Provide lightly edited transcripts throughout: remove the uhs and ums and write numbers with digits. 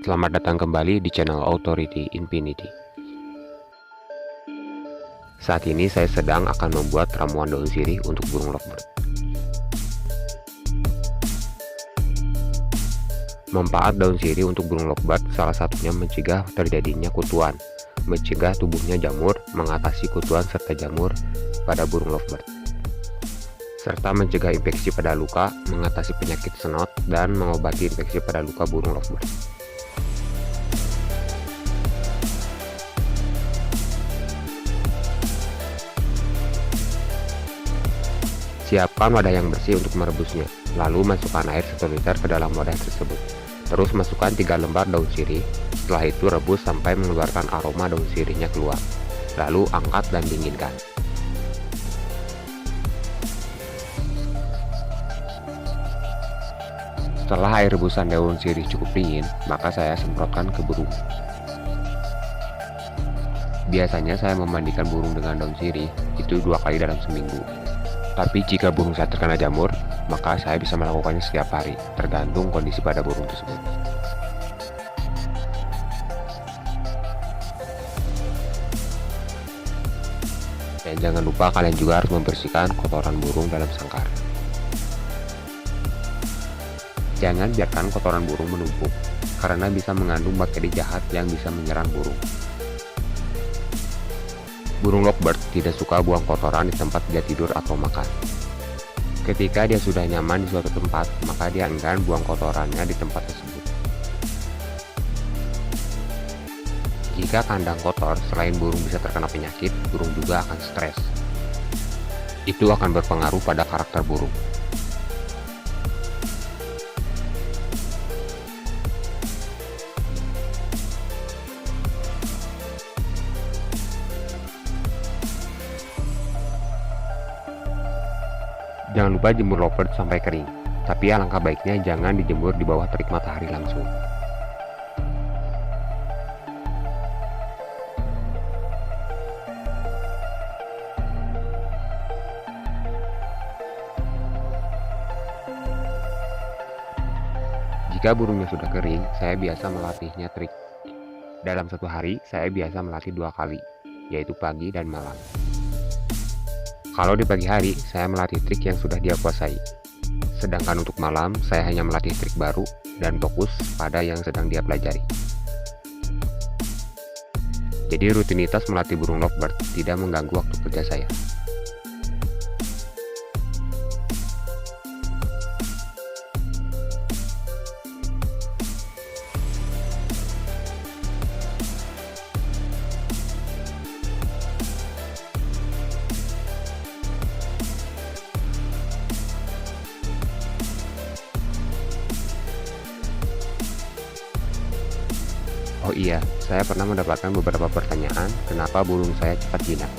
Selamat datang kembali di channel Authority Infinity. Saat ini saya sedang akan membuat ramuan daun sirih untuk burung lovebird. Manfaat daun sirih untuk burung lovebird salah satunya mencegah terjadinya kutuan, mencegah tubuhnya jamur, mengatasi kutuan serta jamur pada burung lovebird, serta mencegah infeksi pada luka, mengatasi penyakit senot, dan mengobati infeksi pada luka burung lovebird. Siapkan wadah yang bersih untuk merebusnya, lalu masukkan air 1 liter ke dalam wadah tersebut. Terus masukkan 3 lembar daun sirih, setelah itu rebus sampai mengeluarkan aroma daun sirihnya keluar. Lalu angkat dan dinginkan. Setelah air rebusan daun sirih cukup dingin, maka saya semprotkan ke burung. Biasanya saya memandikan burung dengan daun sirih itu 2 kali dalam seminggu. Tapi jika burung saya terkena jamur, maka saya bisa melakukannya setiap hari, tergantung kondisi pada burung tersebut. Dan jangan lupa kalian juga harus membersihkan kotoran burung dalam sangkar. Jangan biarkan kotoran burung menumpuk, karena bisa mengandung bakteri jahat yang bisa menyerang burung. Burung lovebird tidak suka buang kotoran di tempat dia tidur atau makan. Ketika dia sudah nyaman di suatu tempat, maka dia enggan buang kotorannya di tempat tersebut. Jika kandang kotor, selain burung bisa terkena penyakit, burung juga akan stres. Itu akan berpengaruh pada karakter burung. Jangan lupa jemur lovebird sampai kering, tapi alangkah baiknya jangan dijemur di bawah terik matahari langsung. Jika burungnya sudah kering, saya biasa melatihnya trik. Dalam 1 hari, saya biasa melatih 2 kali, yaitu pagi dan malam. Kalau di pagi hari, saya melatih trik yang sudah dia kuasai. Sedangkan untuk malam, saya hanya melatih trik baru dan fokus pada yang sedang dia pelajari. Jadi rutinitas melatih burung lovebird tidak mengganggu waktu kerja saya. Oh iya, saya pernah mendapatkan beberapa pertanyaan kenapa burung saya cepat jinak.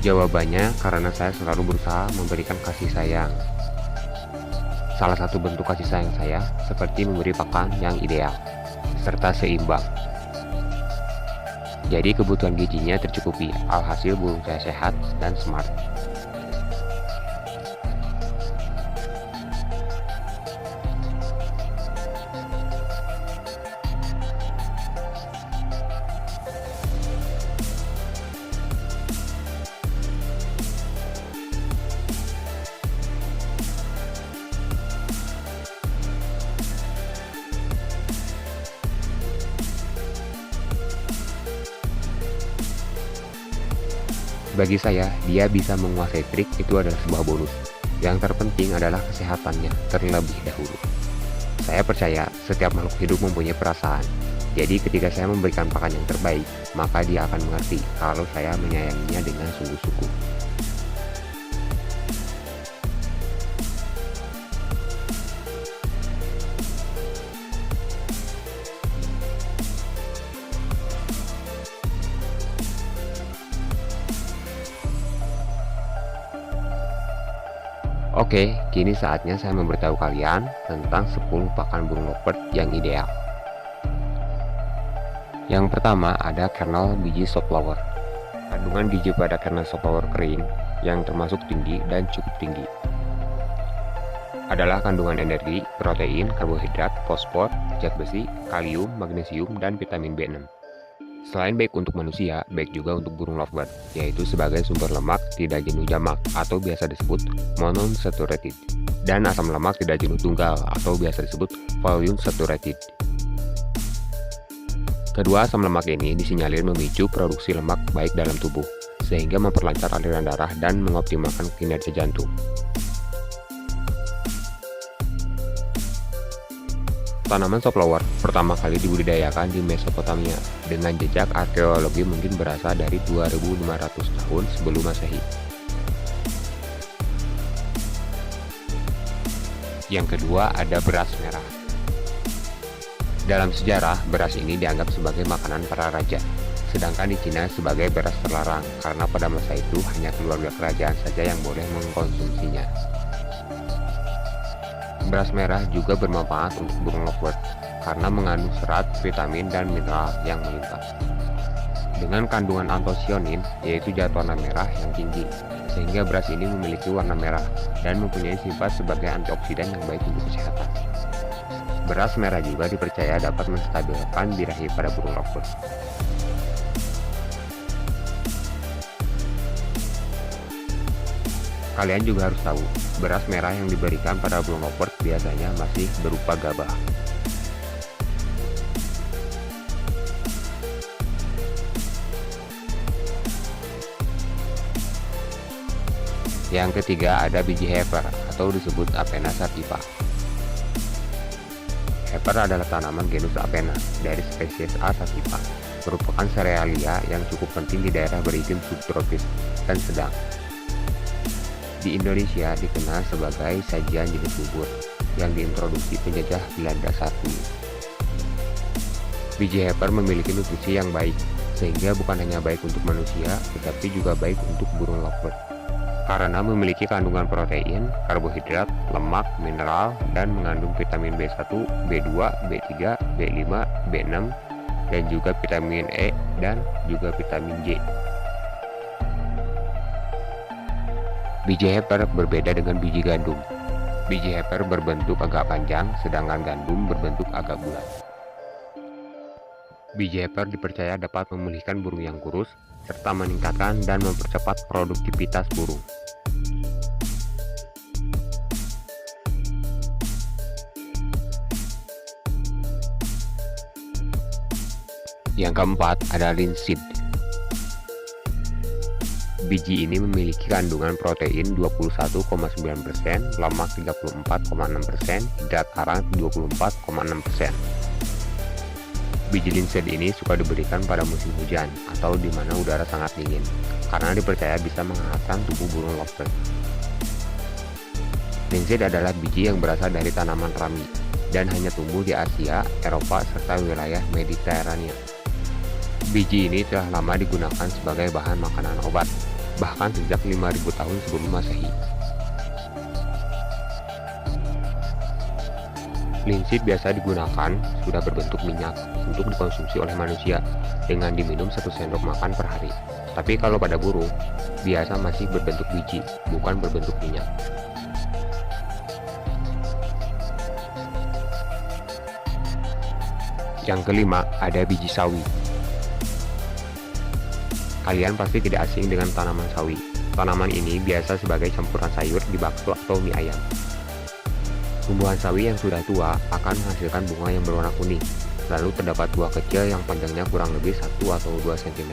Jawabannya karena saya selalu berusaha memberikan kasih sayang. Salah satu bentuk kasih sayang saya seperti memberi pakan yang ideal, serta seimbang. Jadi kebutuhan gizinya tercukupi, alhasil burung saya sehat dan smart. Bagi saya, dia bisa menguasai trik itu adalah sebuah bonus. Yang terpenting adalah kesehatannya terlebih dahulu. Saya percaya setiap makhluk hidup mempunyai perasaan. Jadi ketika saya memberikan pakan yang terbaik, maka dia akan mengerti kalau saya menyayanginya dengan sungguh-sungguh. Oke, kini saatnya saya memberitahu kalian tentang 10 pakan burung lovebird yang ideal. Yang pertama ada kernel biji softflower. Kandungan gizi pada kernel softflower kering yang termasuk tinggi dan cukup tinggi. adalah kandungan energi, protein, karbohidrat, fosfor, zat besi, kalium, magnesium, dan vitamin B6. Selain baik untuk manusia, baik juga untuk burung lovebird, yaitu sebagai sumber lemak tidak jenuh jamak atau biasa disebut monounsaturated, dan asam lemak tidak jenuh tunggal atau biasa disebut polyunsaturated. Kedua asam lemak ini disinyalir memicu produksi lemak baik dalam tubuh, sehingga memperlancar aliran darah dan mengoptimalkan kinerja jantung. Tanaman sunflower pertama kali dibudidayakan di Mesopotamia dengan jejak arkeologi mungkin berasal dari 2500 tahun sebelum Masehi. Yang kedua ada beras merah. Dalam sejarah, beras ini dianggap sebagai makanan para raja, sedangkan di Cina sebagai beras terlarang karena pada masa itu hanya keluarga kerajaan saja yang boleh mengkonsumsinya. Beras merah juga bermanfaat untuk burung lovebird karena mengandung serat, vitamin, dan mineral yang melimpah. Dengan kandungan antosianin, yaitu zat warna merah yang tinggi, sehingga beras ini memiliki warna merah dan mempunyai sifat sebagai antioksidan yang baik untuk kesehatan. Beras merah juga dipercaya dapat menstabilkan birahi pada burung lovebird. Kalian juga harus tahu, beras merah yang diberikan pada burung lovebird biasanya masih berupa gabah. Yang ketiga ada biji heifer atau disebut Aphena sativa. Heifer adalah tanaman genus Aphena dari spesies A sativa, merupakan serealia yang cukup penting di daerah beriklim subtropis dan sedang. Di Indonesia dikenal sebagai sajian jenis bubur yang diintroduksi penjajah Belanda saat ini. Biji heifer memiliki nutrisi yang baik, sehingga bukan hanya baik untuk manusia, tetapi juga baik untuk burung lovebird. Karena memiliki kandungan protein, karbohidrat, lemak, mineral, dan mengandung vitamin B1, B2, B3, B5, B6, dan juga vitamin E dan juga vitamin J. Biji heifer berbeda dengan biji gandum. Biji heifer berbentuk agak panjang, sedangkan gandum berbentuk agak bulat. Biji heifer dipercaya dapat memulihkan burung yang kurus, serta meningkatkan dan mempercepat produktivitas burung. Yang keempat ada linseed. Biji ini memiliki kandungan protein 21,9%, lemak 34,6%, hidrat karang 24,6%. Biji linseed ini suka diberikan pada musim hujan atau di mana udara sangat dingin, karena dipercaya bisa menghangatkan tubuh burung lovebird. Linseed adalah biji yang berasal dari tanaman rami dan hanya tumbuh di Asia, Eropa, serta wilayah Mediterania. Biji ini telah lama digunakan sebagai bahan makanan obat, bahkan sejak 5000 tahun sebelum Masehi. Linseed biasa digunakan sudah berbentuk minyak untuk dikonsumsi oleh manusia dengan diminum 1 sendok makan per hari. Tapi kalau pada burung, biasa masih berbentuk biji, bukan berbentuk minyak. Yang kelima, ada biji sawi. Kalian pasti tidak asing dengan tanaman sawi. Tanaman ini biasa sebagai campuran sayur di bakso atau mie ayam. Tumbuhan sawi yang sudah tua akan menghasilkan bunga yang berwarna kuning. Lalu terdapat buah kecil yang panjangnya kurang lebih 1 atau 2 cm.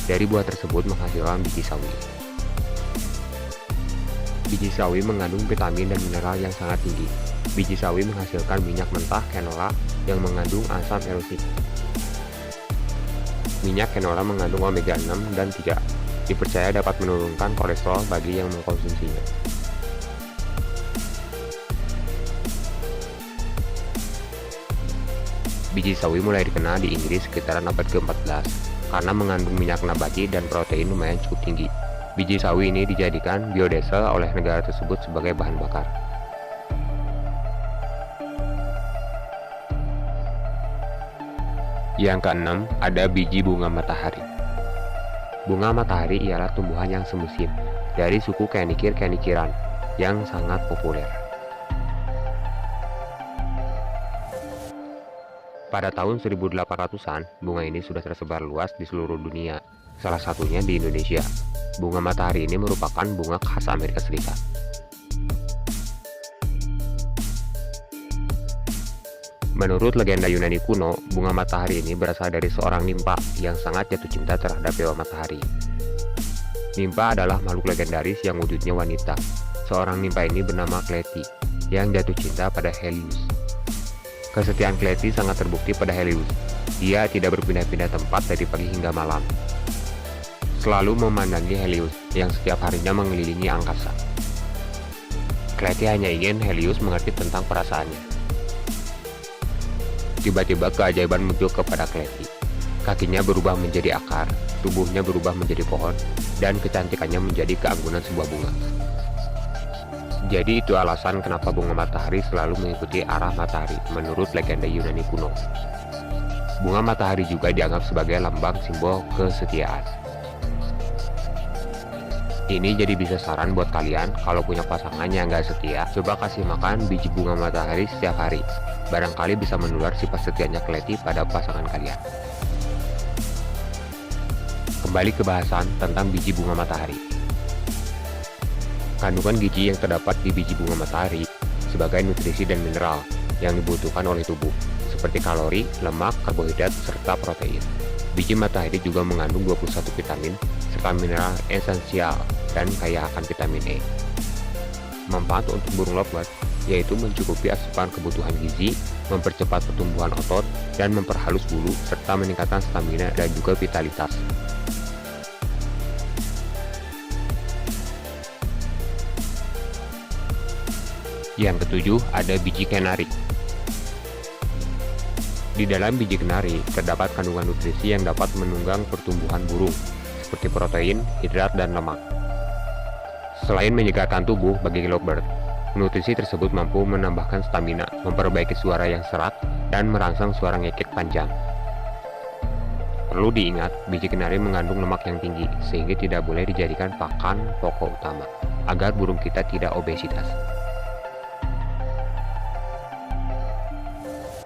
Dari buah tersebut menghasilkan biji sawi. Biji sawi mengandung vitamin dan mineral yang sangat tinggi. Biji sawi menghasilkan minyak mentah canola yang mengandung asam erotik. Minyak canola mengandung omega 6 dan 3, dipercaya dapat menurunkan kolesterol bagi yang mengkonsumsinya. Biji sawi mulai dikenal di Inggris sekitaran abad ke-14 karena mengandung minyak nabati dan protein lumayan cukup tinggi. Biji sawi ini dijadikan biodiesel oleh negara tersebut sebagai bahan bakar. Yang keenam, ada biji bunga matahari. Bunga matahari ialah tumbuhan yang semusim dari suku kenikir-kenikiran yang sangat populer. Pada tahun 1800-an, bunga ini sudah tersebar luas di seluruh dunia, salah satunya di Indonesia. Bunga matahari ini merupakan bunga khas Amerika Serikat. Menurut legenda Yunani kuno, bunga matahari ini berasal dari seorang nimpa yang sangat jatuh cinta terhadap dewa matahari. Nimpa adalah makhluk legendaris yang wujudnya wanita. Seorang nimpa ini bernama Kleti, yang jatuh cinta pada Helios. Kesetiaan Kleti sangat terbukti pada Helios. Dia tidak berpindah-pindah tempat dari pagi hingga malam, selalu memandangi Helios yang setiap harinya mengelilingi angkasa. Kleti hanya ingin Helios mengerti tentang perasaannya. Tiba-tiba keajaiban muncul kepada Kleti. Kakinya berubah menjadi akar, tubuhnya berubah menjadi pohon, dan kecantikannya menjadi keanggunan sebuah bunga. Jadi itu alasan kenapa bunga matahari selalu mengikuti arah matahari menurut legenda Yunani kuno. Bunga matahari juga dianggap sebagai lambang simbol kesetiaan. Ini jadi bisa saran buat kalian kalau punya pasangan yang gak setia, coba kasih makan biji bunga matahari setiap hari. Barangkali bisa menular sifat setianya Kleti pada pasangan kalian. Kembali ke bahasan tentang biji bunga matahari. Kandungan gizi yang terdapat di biji bunga matahari sebagai nutrisi dan mineral yang dibutuhkan oleh tubuh, seperti kalori, lemak, karbohidrat, serta protein. Biji matahari juga mengandung 21 vitamin serta mineral esensial dan kaya akan vitamin E. Manfaat untuk burung lovebird yaitu mencukupi asupan kebutuhan gizi, mempercepat pertumbuhan otot, dan memperhalus bulu, serta meningkatkan stamina dan juga vitalitas. Yang ketujuh, ada biji kenari. Di dalam biji kenari terdapat kandungan nutrisi yang dapat menunjang pertumbuhan burung, seperti protein, hidrat, dan lemak. Selain menyegarkan tubuh bagi lovebird, nutrisi tersebut mampu menambahkan stamina, memperbaiki suara yang serak, dan merangsang suara ngekek panjang. Perlu diingat, biji kenari mengandung lemak yang tinggi, sehingga tidak boleh dijadikan pakan pokok utama, agar burung kita tidak obesitas.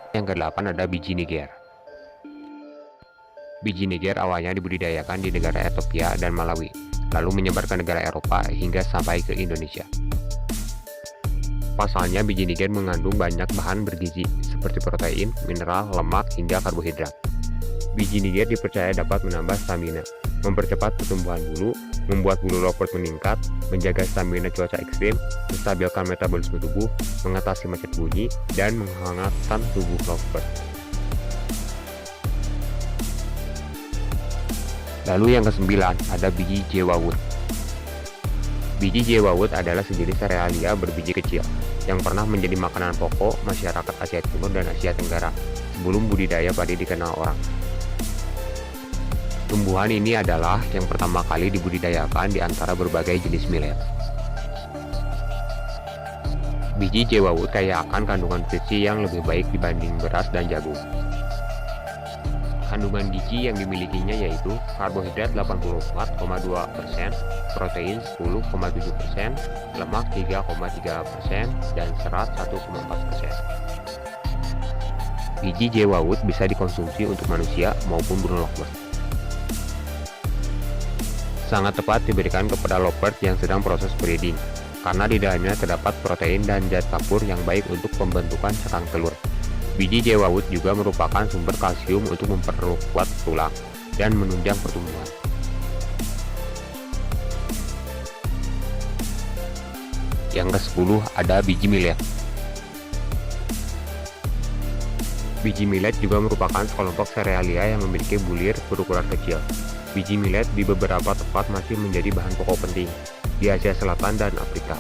Yang kedelapan ada biji niger. Biji niger awalnya dibudidayakan di negara Ethiopia dan Malawi, lalu menyebar ke negara Eropa hingga sampai ke Indonesia. Pasalnya, biji niger mengandung banyak bahan bergizi seperti protein, mineral, lemak, hingga karbohidrat. Biji niger dipercaya dapat menambah stamina, mempercepat pertumbuhan bulu, membuat bulu lovebird meningkat, menjaga stamina cuaca ekstrim, menstabilkan metabolisme tubuh, mengatasi macet bunyi, dan menghangatkan tubuh lovebird. Lalu yang kesembilan, ada biji jewawut. Biji jewawut adalah sejenis serealia berbiji kecil yang pernah menjadi makanan pokok masyarakat Asia Timur dan Asia Tenggara sebelum budidaya padi dikenal orang. Tumbuhan ini adalah yang pertama kali dibudidayakan di antara berbagai jenis millet. Biji jewawut kaya akan kandungan nutrisi yang lebih baik dibanding beras dan jagung. Kandungan gizi yang dimilikinya yaitu karbohidrat 84,2%, protein 10,7%, lemak 3,3%, dan serat 1,4%. Biji jewawut bisa dikonsumsi untuk manusia maupun burung lovebird. Sangat tepat diberikan kepada lovebird yang sedang proses breeding, karena di dalamnya terdapat protein dan zat kapur yang baik untuk pembentukan cakang telur. Biji jewawut juga merupakan sumber kalsium untuk memperkuat tulang dan menunjang pertumbuhan. Yang ke-10 ada biji millet. Biji millet juga merupakan sekelompok serealia yang memiliki bulir berukuran kecil. Biji millet di beberapa tempat masih menjadi bahan pokok penting di Asia Selatan dan Afrika.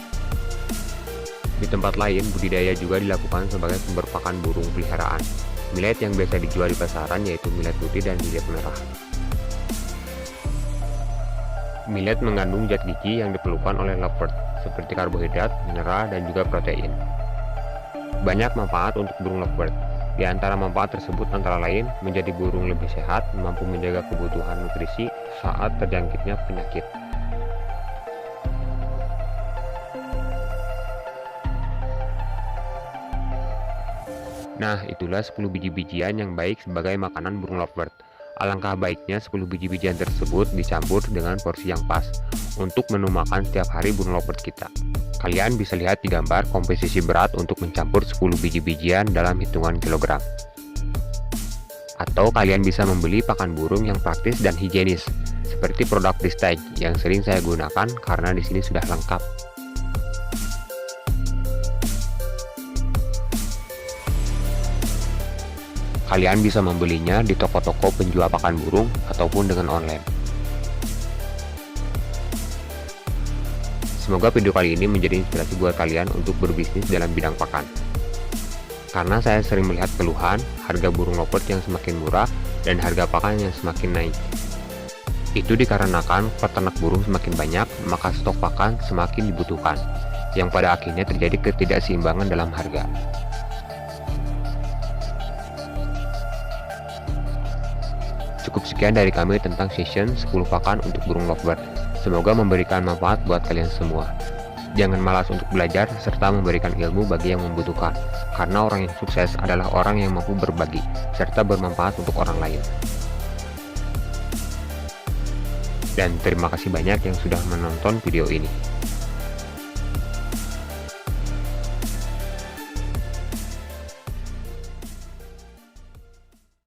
Di tempat lain, budidaya juga dilakukan sebagai sumber pakan burung peliharaan. Millet yang biasa dijual di pasaran yaitu millet putih dan millet merah. Millet mengandung zat gizi yang diperlukan oleh lovebird, seperti karbohidrat, mineral, dan juga protein. Banyak manfaat untuk burung lovebird. Di antara manfaat tersebut antara lain menjadi burung lebih sehat, mampu menjaga kebutuhan nutrisi saat terjangkitnya penyakit. Nah, itulah 10 biji-bijian yang baik sebagai makanan burung lovebird. Alangkah baiknya 10 biji-bijian tersebut dicampur dengan porsi yang pas untuk menu makan setiap hari burung lovebird kita. Kalian bisa lihat di gambar komposisi berat untuk mencampur 10 biji-bijian dalam hitungan kilogram. Atau kalian bisa membeli pakan burung yang praktis dan higienis, seperti produk Prestige yang sering saya gunakan karena di sini sudah lengkap. Kalian bisa membelinya di toko-toko penjual pakan burung ataupun dengan online. Semoga video kali ini menjadi inspirasi buat kalian untuk berbisnis dalam bidang pakan. Karena saya sering melihat keluhan harga burung lovebird yang semakin murah dan harga pakan yang semakin naik. Itu dikarenakan peternak burung semakin banyak, maka stok pakan semakin dibutuhkan, yang pada akhirnya terjadi ketidakseimbangan dalam harga. Cukup sekian dari kami tentang session 10 pakan untuk burung lovebird. Semoga memberikan manfaat buat kalian semua. Jangan malas untuk belajar serta memberikan ilmu bagi yang membutuhkan, karena orang yang sukses adalah orang yang mampu berbagi serta bermanfaat untuk orang lain. Dan terima kasih banyak yang sudah menonton video ini.